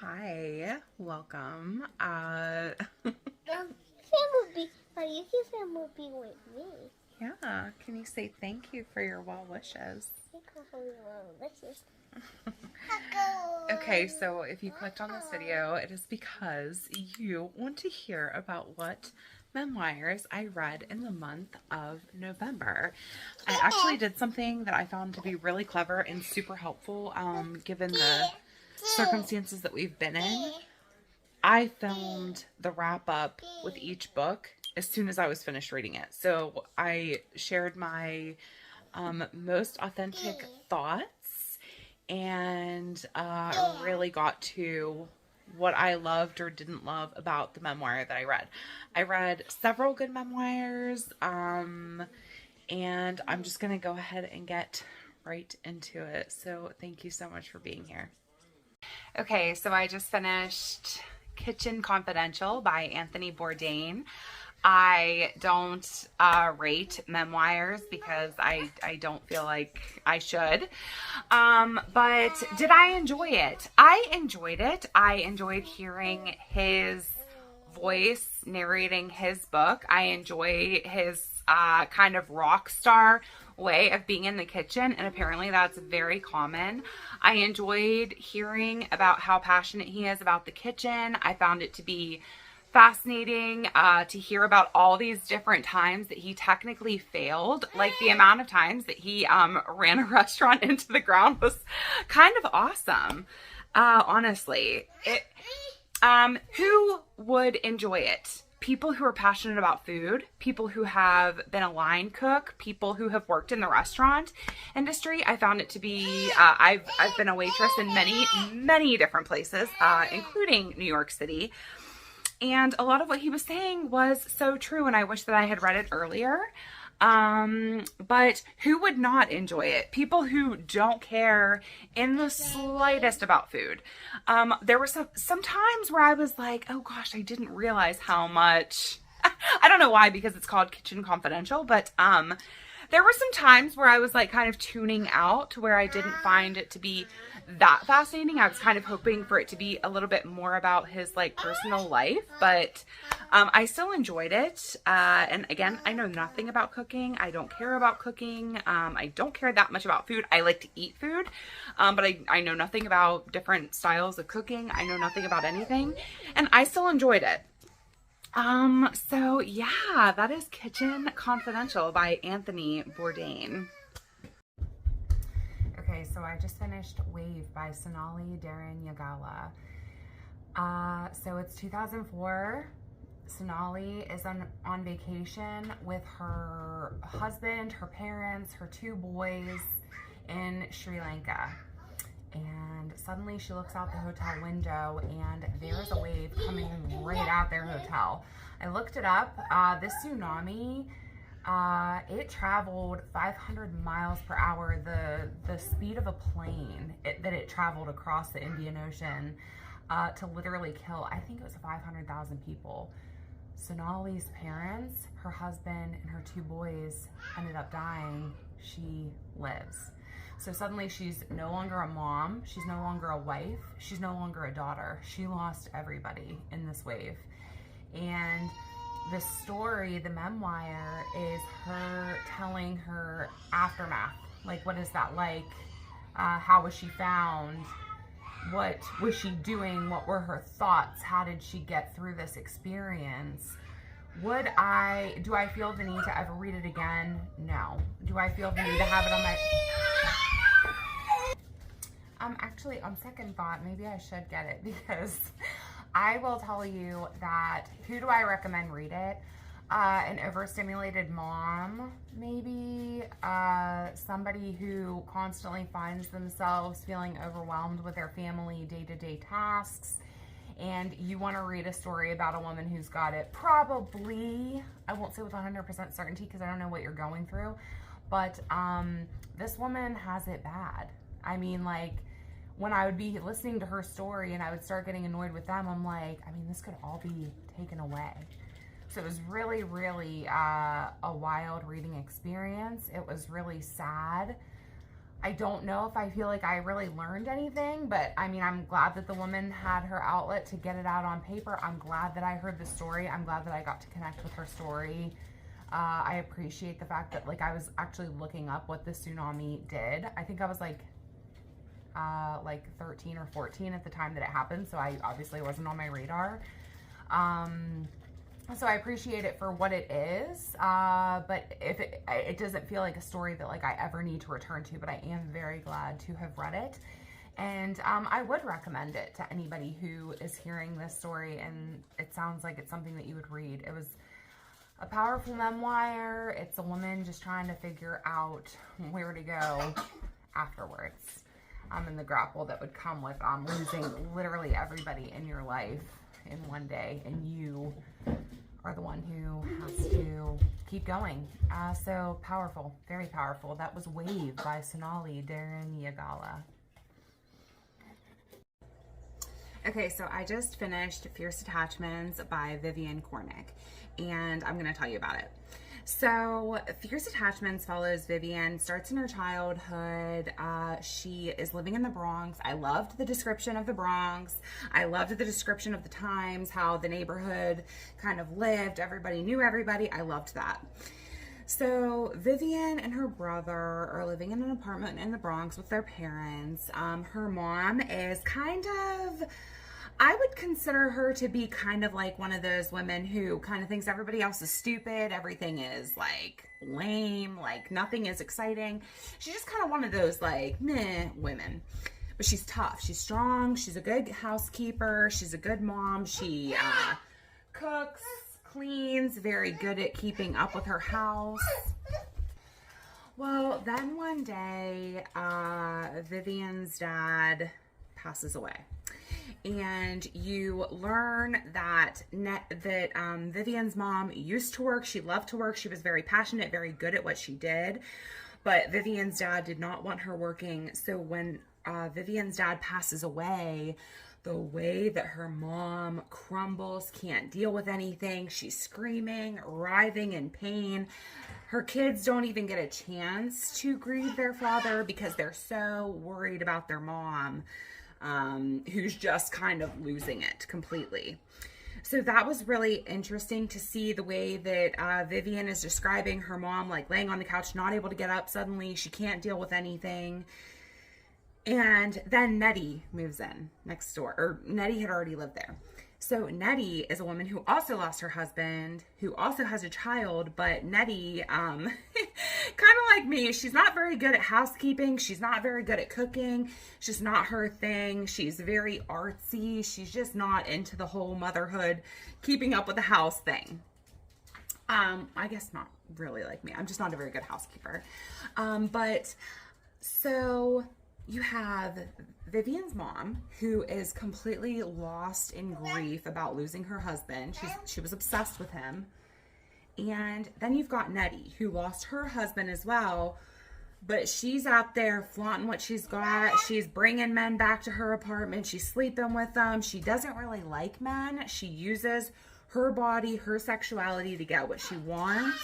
Hi, welcome. You can film movie with me. Yeah, can you say thank you for your well wishes? You can film your well wishes. Okay, so if you clicked on this video, it is because you want to hear about what memoirs I read in the month of November. I actually did something that I found to be really clever and super helpful, given the circumstances that we've been in. I filmed the wrap up with each book as soon as I was finished reading it. So I shared my most authentic thoughts and really got to what I loved or didn't love about the memoir that I read. I read several good memoirs, and I'm just going to go ahead and get right into it. So thank you so much for being here. Okay, so I just finished Kitchen Confidential by Anthony Bourdain. I don't rate memoirs because I don't feel like I should. But did I enjoy it? I enjoyed it. I enjoyed hearing his voice narrating his book. I enjoy his kind of rock star way of being in the kitchen, and apparently that's very common. I enjoyed hearing about how passionate he is about the kitchen. I found it to be fascinating to hear about all these different times that he technically failed. Like the amount of times that he ran a restaurant into the ground was kind of awesome. Honestly, who would enjoy it? People who are passionate about food, people who have been a line cook, people who have worked in the restaurant industry. I found it to be, I've been a waitress in many different places, including New York City. And a lot of what he was saying was so true, and I wish that I had read it earlier. But who would not enjoy it? People who don't care in the slightest about food. There were some times where I was like, oh gosh, I didn't realize how much. I don't know why, because it's called Kitchen Confidential, but there were some times where I was like kind of tuning out, where I didn't find it to be that fascinating. I was kind of hoping for it to be a little bit more about his like personal life, but I still enjoyed it. And again, I know nothing about cooking. I don't care about cooking. I don't care that much about food. I like to eat food, but I know nothing about different styles of cooking. I know nothing about anything, and I still enjoyed it. So yeah, that is Kitchen Confidential by Anthony Bourdain. Okay, so I just finished Wave by Sonali Darren-Yagala. So it's 2004. Sonali is on vacation with her husband, her parents, her two boys in Sri Lanka. And suddenly she looks out the hotel window and there's a wave coming right at their hotel. I looked it up. This tsunami, it traveled 500 miles per hour, the speed of a plane that it traveled across the Indian Ocean to literally kill, I think it was 500,000 people. Sonali's parents, her husband, and her two boys ended up dying. She lives. So suddenly she's no longer a mom, she's no longer a wife, she's no longer a daughter. She lost everybody in this wave. And the story, the memoir, is her telling her aftermath. Like, what is that like? How was she found? What was she doing? What were her thoughts? How did she get through this experience? Do I feel the need to ever read it again? No. Do I feel the need to have it on my... Actually, on second thought, maybe I should get it, because I will tell you that, who do I recommend read it? An overstimulated mom, maybe, somebody who constantly finds themselves feeling overwhelmed with their family day-to-day tasks, and you want to read a story about a woman who's got it. Probably, I won't say with 100% certainty because I don't know what you're going through, but this woman has it bad. I mean, like, when I would be listening to her story and I would start getting annoyed with them, I'm like, I mean, this could all be taken away. So it was really, really a wild reading experience. It was really sad. I don't know if I feel like I really learned anything, but I mean, I'm glad that the woman had her outlet to get it out on paper. I'm glad that I heard the story. I'm glad that I got to connect with her story. I appreciate the fact that, like, I was actually looking up what the tsunami did. I think I was like 13 or 14 at the time that it happened, so I obviously wasn't on my radar. So I appreciate it for what it is, but if it doesn't feel like a story that like I ever need to return to, but I am very glad to have read it. And I would recommend it to anybody who is hearing this story and it sounds like it's something that you would read. It was a powerful memoir. It's a woman just trying to figure out where to go afterwards, and the grapple that would come with losing literally everybody in your life in one day, and you are the one who has to keep going. So powerful, very powerful. That was Wave by Sonali Darren-Yagala. Okay, so I just finished Fierce Attachments by Vivian Cornick, and I'm going to tell you about it. So Fierce Attachments follows Vivian, starts in her childhood. She is living in the Bronx. I loved the description of the Bronx. I loved the description of the times, how the neighborhood kind of lived. Everybody knew everybody. I loved that. So Vivian and her brother are living in an apartment in the Bronx with their parents. Her mom is kind of, I would consider her to be kind of like one of those women who kind of thinks everybody else is stupid. Everything is like lame, like nothing is exciting. She's just kind of one of those like meh women. But she's tough, she's strong, she's a good housekeeper, she's a good mom. She cooks, cleans, very good at keeping up with her house. Well, then one day, Vivian's dad passes away. And you learn that Vivian's mom used to work. She loved to work. She was very passionate, very good at what she did. But Vivian's dad did not want her working. So when Vivian's dad passes away, the way that her mom crumbles, can't deal with anything. She's screaming, writhing in pain. Her kids don't even get a chance to grieve their father because they're so worried about their mom. Who's just kind of losing it completely. So that was really interesting to see the way that Vivian is describing her mom, like laying on the couch, not able to get up suddenly. She can't deal with anything. And then Nettie moves in next door, or Nettie had already lived there. So Nettie is a woman who also lost her husband, who also has a child, but Nettie, kind of like me, she's not very good at housekeeping. She's not very good at cooking. It's just not her thing. She's very artsy. She's just not into the whole motherhood, keeping up with the house thing. I guess not really like me. I'm just not a very good housekeeper. But so you have Vivian's mom, who is completely lost in grief about losing her husband. She was obsessed with him. And then you've got Nettie, who lost her husband as well, but she's out there flaunting what she's got. She's bringing men back to her apartment. She's sleeping with them. She doesn't really like men. She uses her body, her sexuality to get what she wants.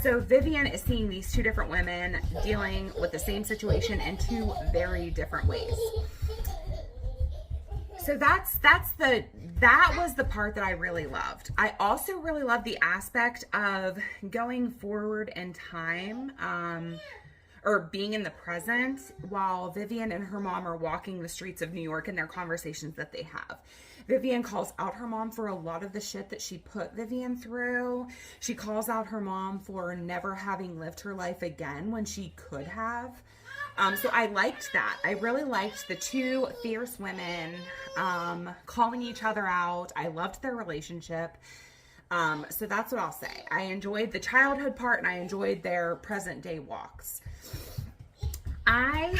So Vivian is seeing these two different women dealing with the same situation in two very different ways. So that was the part that I really loved. I also really loved the aspect of going forward in time, or being in the present while Vivian and her mom are walking the streets of New York and their conversations that they have. Vivian calls out her mom for a lot of the shit that she put Vivian through. She calls out her mom for never having lived her life again when she could have. So I liked that. I really liked the two fierce women calling each other out. I loved their relationship. So that's what I'll say. I enjoyed the childhood part and I enjoyed their present day walks. I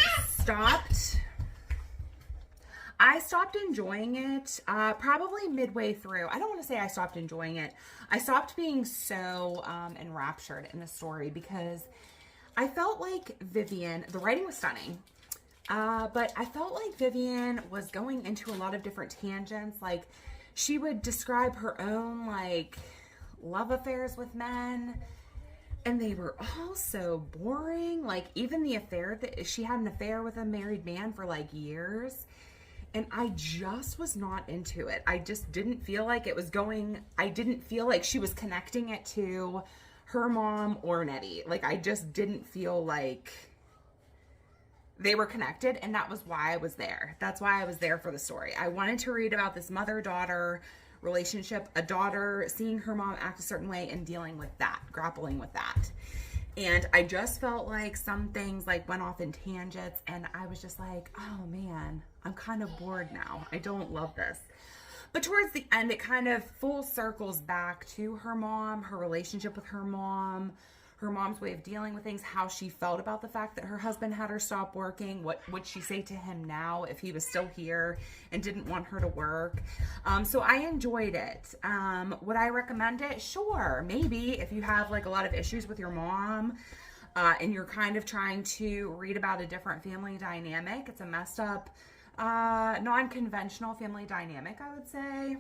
stopped enjoying it probably midway through. I don't want to say I stopped enjoying it. I stopped being so enraptured in the story because I felt like Vivian, the writing was stunning, but I felt like Vivian was going into a lot of different tangents. Like she would describe her own like love affairs with men. And they were all so boring. Like, even the affair that she had an affair with a married man for like years. And I just was not into it. I just didn't feel like it was going, I didn't feel like she was connecting it to her mom or Nettie. Like, I just didn't feel like they were connected, and that was why I was there. That's why I was there for the story. I wanted to read about this mother-daughter relationship, a daughter seeing her mom act a certain way and dealing with that, grappling with that. And I just felt like some things like went off in tangents, and I was just like, oh man, I'm kind of bored now. I don't love this. But towards the end, it kind of full circles back to her mom, her relationship with her mom's way of dealing with things, how she felt about the fact that her husband had her stop working. What would she say to him now if he was still here and didn't want her to work? So I enjoyed it. Would I recommend it? Sure, maybe if you have like a lot of issues with your mom and you're kind of trying to read about a different family dynamic. It's a messed up, non-conventional family dynamic, I would say.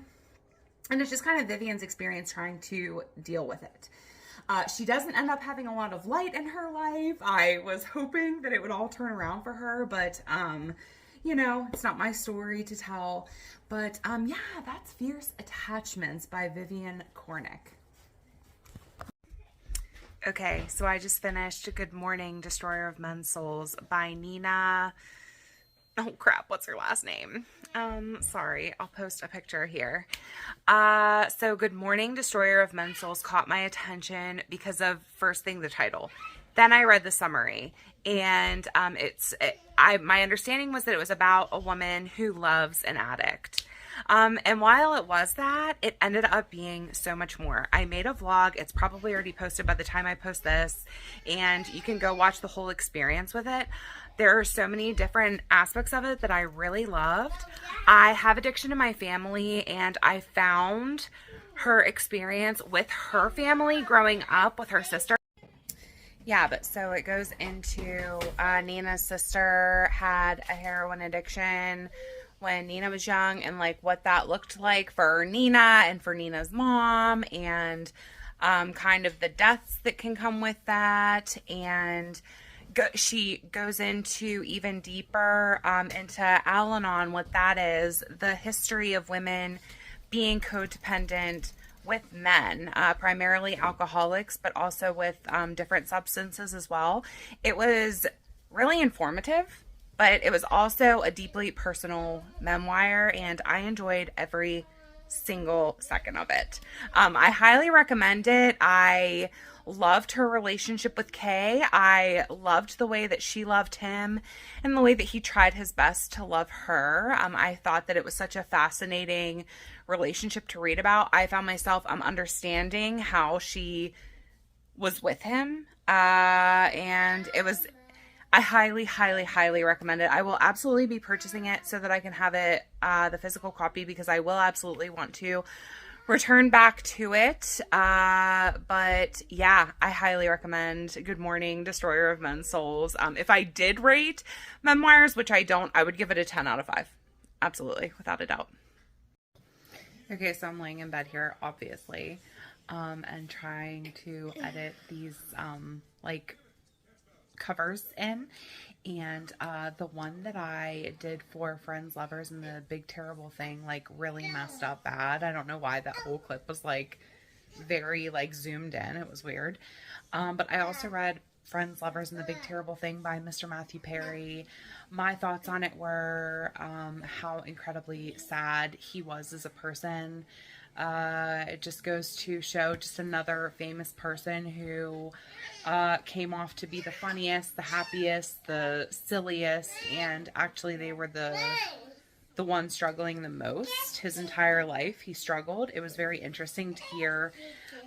And it's just kind of Vivian's experience trying to deal with it. She doesn't end up having a lot of light in her life. I was hoping that it would all turn around for her, but, you know, it's not my story to tell. But, yeah, that's Fierce Attachments by Vivian Cornick. Okay, so I just finished Good Morning, Destroyer of Men's Souls by Nina. Oh crap, what's her last name? Sorry, I'll post a picture here. So Good Morning, Destroyer of Men's Souls caught my attention because of, first thing, the title. Then I read the summary, and my understanding was that it was about a woman who loves an addict. And while it was that, it ended up being so much more. I made a vlog. It's probably already posted by the time I post this, and you can go watch the whole experience with it. There are so many different aspects of it that I really loved. I have addiction in my family, and I found her experience with her family growing up with her sister. Yeah, but so it goes into Nina's sister had a heroin addiction when Nina was young, and like what that looked like for Nina and for Nina's mom, and kind of the deaths that can come with that. And she goes into even deeper into Al-Anon, what that is, the history of women being codependent with men, primarily alcoholics, but also with different substances as well. It was really informative, but it was also a deeply personal memoir, and I enjoyed every single second of it. I highly recommend it. I loved her relationship with Kay. I loved the way that she loved him and the way that he tried his best to love her. I thought that it was such a fascinating relationship to read about. I found myself understanding how she was with him, and it was, I highly, highly, highly recommend it. I will absolutely be purchasing it so that I can have it, the physical copy, because I will absolutely want to return back to it. But yeah, I highly recommend Good Morning, Destroyer of Men's Souls. If I did rate memoirs, which I don't, I would give it a 10 out of 5. Absolutely, without a doubt. Okay, so I'm laying in bed here, obviously, and trying to edit these, like, covers in. And the one that I did for Friends, Lovers, and the Big Terrible Thing, like, really messed up bad. I don't know why that whole clip was, like, very, like, zoomed in. It was weird. But I also read Friends, Lovers, and the Big Terrible Thing by Mr. Matthew Perry. My thoughts on it were how incredibly sad he was as a person. It just goes to show just another famous person who came off to be the funniest, the happiest, the silliest, and actually they were the one struggling the most. His entire life he struggled. It was very interesting to hear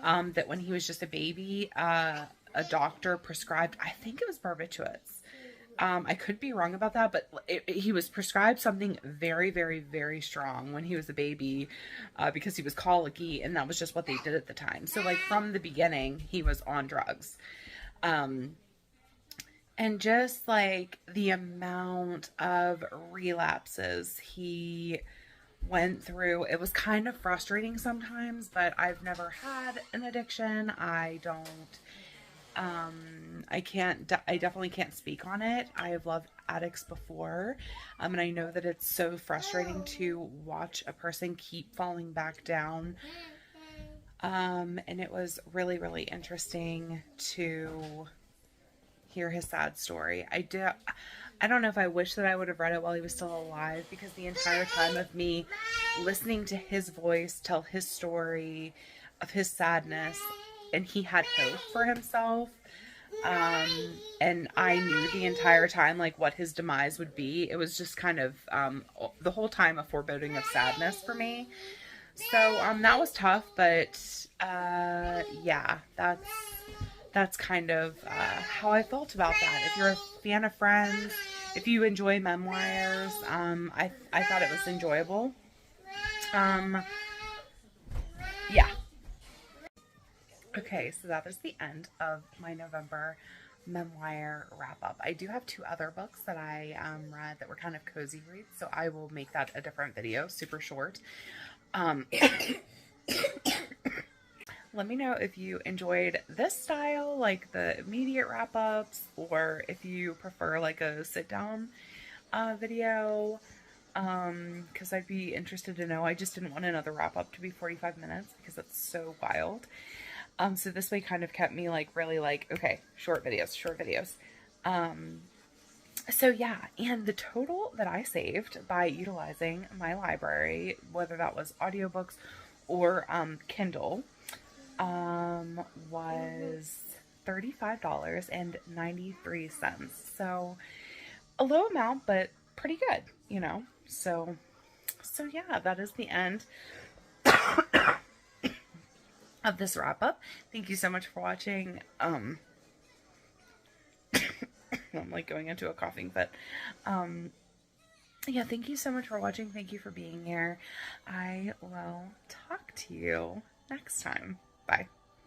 that when he was just a baby, a doctor prescribed, I think it was barbiturates. I could be wrong about that, but he was prescribed something very, very, very strong when he was a baby because he was colicky, and that was just what they did at the time. So, like, from the beginning, he was on drugs. And just, like, the amount of relapses he went through, it was kind of frustrating sometimes, but I've never had an addiction. I don't I definitely can't speak on it. I have loved addicts before. And I know that it's so frustrating to watch a person keep falling back down. And it was really, really interesting to hear his sad story. I don't know if I wish that I would have read it while he was still alive, because the entire time of me listening to his voice tell his story of his sadness, and he had hope for himself. And I knew the entire time like what his demise would be. It was just kind of the whole time a foreboding of sadness for me. So that was tough, but yeah, that's kind of how I felt about that. If you're a fan of Friends, if you enjoy memoirs, I thought it was enjoyable. Yeah. Okay, so that is the end of my November memoir wrap up. I do have 2 other books that I read that were kind of cozy reads, so I will make that a different video, super short. Let me know if you enjoyed this style, like the immediate wrap-ups, or if you prefer like a sit-down video, because I'd be interested to know. I just didn't want another wrap-up to be 45 minutes because that's so wild. So this way kind of kept me like really like, okay, short videos. So yeah, and the total that I saved by utilizing my library, whether that was audiobooks or Kindle, was $35.93. So a low amount, but pretty good, you know. So yeah, that is the end of this wrap up. Thank you so much for watching. I'm like going into a coughing fit. Yeah, thank you so much for watching. Thank you for being here. I will talk to you next time. Bye.